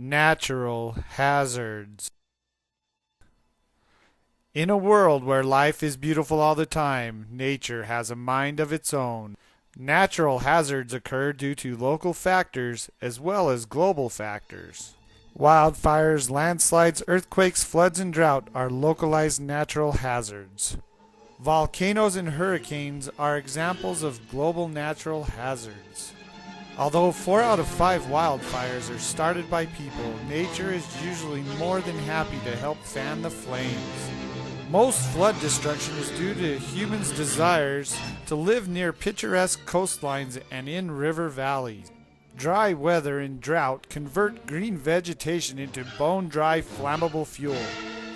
Natural hazards. In a world where life is beautiful all the time, nature has a mind of its own. Natural hazards occur due to local factors as well as global factors. Wildfires, landslides, earthquakes, floods, and drought are localized natural hazards. Volcanoes and hurricanes are examples of global natural hazards. Although 4 out of 5 wildfires are started by people, nature is usually more than happy to help fan the flames. Most flood destruction is due to humans' desires to live near picturesque coastlines and in river valleys. Dry weather and drought convert green vegetation into bone-dry flammable fuel.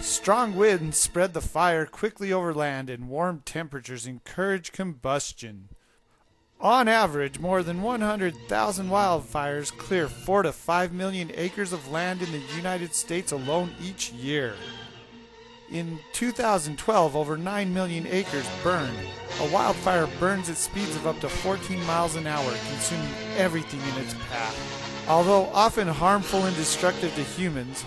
Strong winds spread the fire quickly over land, and warm temperatures encourage combustion. On average, more than 100,000 wildfires clear 4 to 5 million acres of land in the United States alone each year. In 2012, over 9 million acres burned. A wildfire burns at speeds of up to 14 miles an hour, consuming everything in its path. Although often harmful and destructive to humans,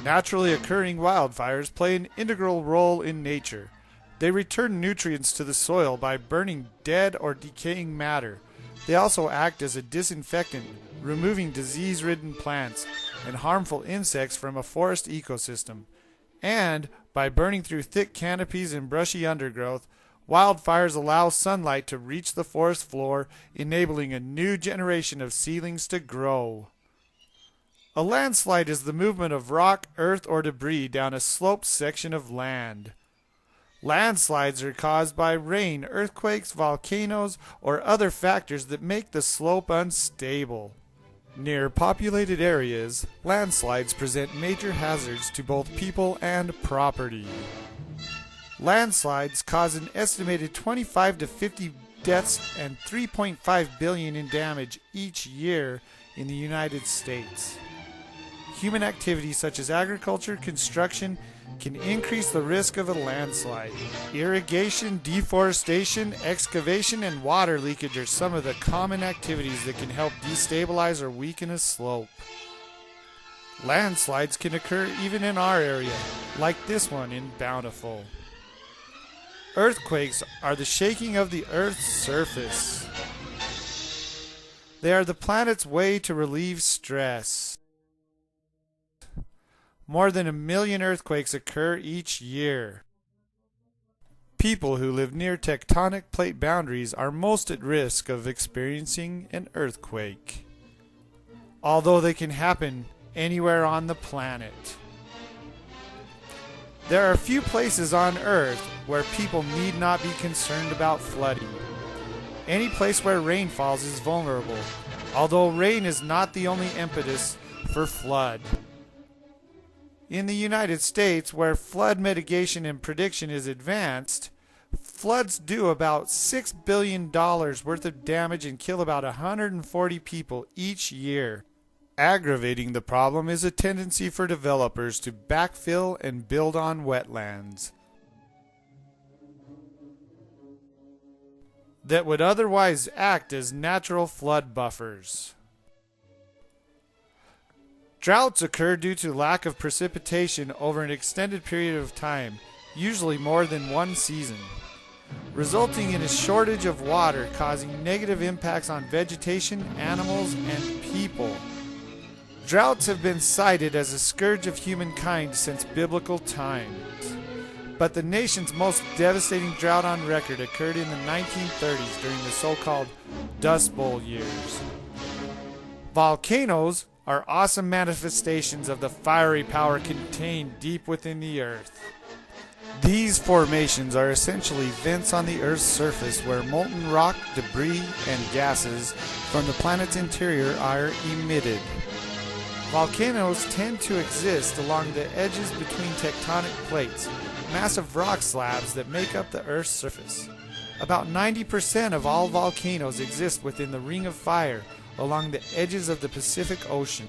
naturally occurring wildfires play an integral role in nature. They return nutrients to the soil by burning dead or decaying matter. They also act as a disinfectant, removing disease-ridden plants and harmful insects from a forest ecosystem. And, by burning through thick canopies and brushy undergrowth, wildfires allow sunlight to reach the forest floor, enabling a new generation of seedlings to grow. A landslide is the movement of rock, earth, or debris down a sloped section of land. Landslides are caused by rain, earthquakes, volcanoes, or other factors that make the slope unstable. Near populated areas, landslides present major hazards to both people and property. Landslides cause an estimated 25 to 50 deaths and 3.5 billion in damage each year in the United States. Human activities such as agriculture, construction, can increase the risk of a landslide. Irrigation, deforestation, excavation, and water leakage are some of the common activities that can help destabilize or weaken a slope. Landslides can occur even in our area, like this one in Bountiful. Earthquakes are the shaking of the Earth's surface. They are the planet's way to relieve stress. More than 1 million earthquakes occur each year. People who live near tectonic plate boundaries are most at risk of experiencing an earthquake, although they can happen anywhere on the planet. There are few places on Earth where people need not be concerned about flooding. Any place where rain falls is vulnerable, although rain is not the only impetus for flood. In the United States, where flood mitigation and prediction is advanced, floods do about $6 billion worth of damage and kill about 140 people each year. Aggravating the problem is a tendency for developers to backfill and build on wetlands that would otherwise act as natural flood buffers. Droughts occur due to lack of precipitation over an extended period of time, usually more than one season, resulting in a shortage of water, causing negative impacts on vegetation, animals, and people. Droughts have been cited as a scourge of humankind since biblical times, but the nation's most devastating drought on record occurred in the 1930s during the so-called Dust Bowl years. Volcanoes are awesome manifestations of the fiery power contained deep within the earth. These formations are essentially vents on the Earth's surface where molten rock, debris, and gases from the planet's interior are emitted. Volcanoes tend to exist along the edges between tectonic plates, massive rock slabs that make up the Earth's surface. About 90% of all volcanoes exist within the Ring of Fire, along the edges of the Pacific Ocean.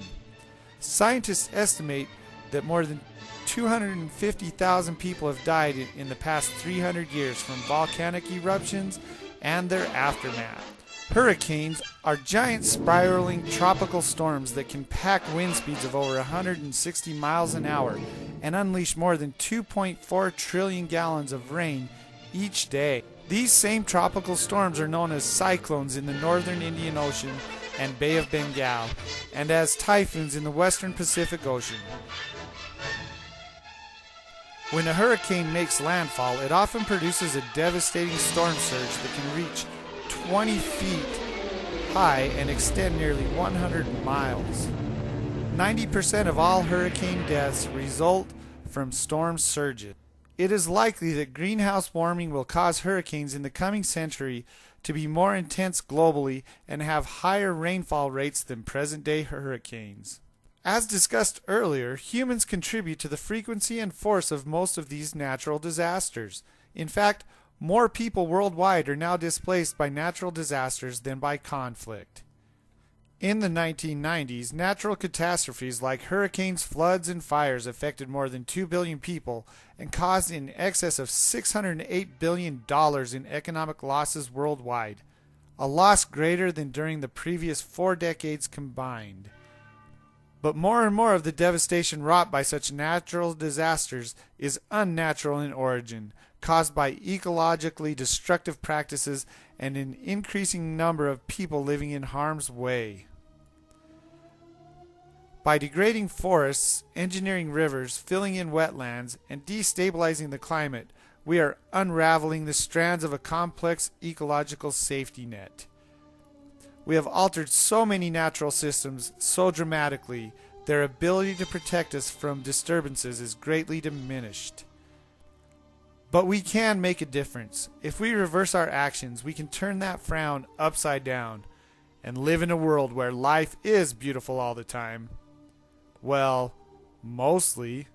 Scientists estimate that more than 250,000 people have died in the past 300 years from volcanic eruptions and their aftermath. Hurricanes are giant spiraling tropical storms that can pack wind speeds of over 160 miles an hour and unleash more than 2.4 trillion gallons of rain each day. These same tropical storms are known as cyclones in the northern Indian Ocean and Bay of Bengal, and as typhoons in the western Pacific Ocean. When a hurricane makes landfall, it often produces a devastating storm surge that can reach 20 feet high and extend nearly 100 miles. 90% of all hurricane deaths result from storm surges. It is likely that greenhouse warming will cause hurricanes in the coming century to be more intense globally and have higher rainfall rates than present-day hurricanes. As discussed earlier, humans contribute to the frequency and force of most of these natural disasters. In fact, more people worldwide are now displaced by natural disasters than by conflict. In the 1990s, natural catastrophes like hurricanes, floods, and fires affected more than 2 billion people and caused in excess of $608 billion in economic losses worldwide, a loss greater than during the previous 4 decades combined. But more and more of the devastation wrought by such natural disasters is unnatural in origin, caused by ecologically destructive practices and an increasing number of people living in harm's way. By degrading forests, engineering rivers, filling in wetlands, and destabilizing the climate, we are unraveling the strands of a complex ecological safety net. We have altered so many natural systems so dramatically, their ability to protect us from disturbances is greatly diminished. But we can make a difference. If we reverse our actions, we can turn that frown upside down and live in a world where life is beautiful all the time. Well, mostly.